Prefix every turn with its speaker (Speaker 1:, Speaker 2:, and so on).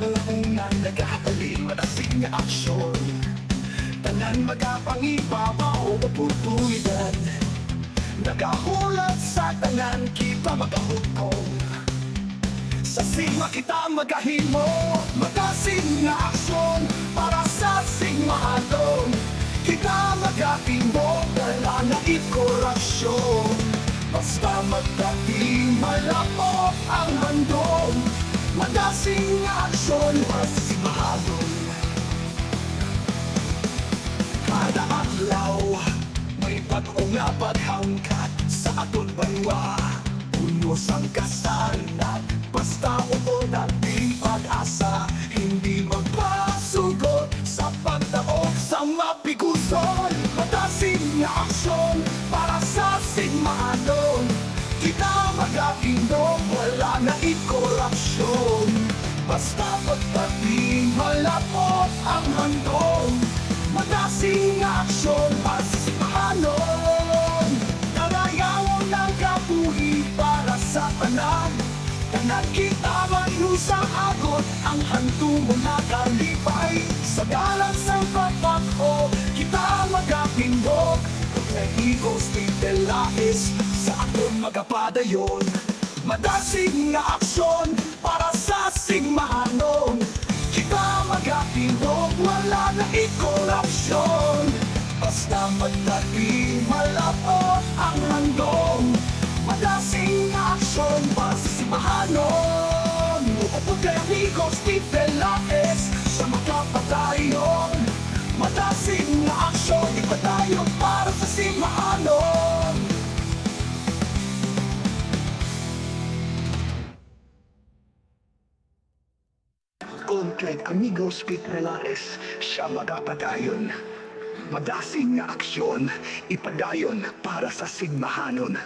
Speaker 1: Nagalaunang nagkakaling matasing nga aksyon. Tanan magapangibabaw oportunidad. Nagahulat sa tanan kita magahukong. Sa sigma kita magahimo, matasing nga aksyon para sa sigmahalong. Kita magahimo, wala na korupsyon. Basta magdating malapot ang handong. Matasing nga aksyon para sa sigmahalong. Kada adlaw, may bagong napaghangkat sa aton banwa. Unos ang kasanat, basta upo nating pag-asa. Hindi magpasugod sa pagdaog sa mapiguson. Matasing nga aksyon para sa sigmahalong. Kita mag-aindong, wala na korupsyon. Basta pagdating malapot ang handong. Matasing nga aksyon para sa sigmahalong. Narayawon ng kabuhi para sa tanan. Tanan kita manusang agot ang handong mga kalipay. Sa galang sa pagpako, kita magapindog. Pagkahigos titelais sa aton magapadayon. Matasing nga aksyon para sa sigmahalong. Kita magapindog, wala na korupsyon. Basta magdating malapot ang handong. Matasing nga aksyon para sa sigmahalong. Pagkahigos titelais sa magapadayon. Matasing nga aksyon, ipadayon para sa sigmahalong. Content Amigos Pit Relares, siya magapadayon. Madasing nga aksyon, ipadayon para sa sigmahanon.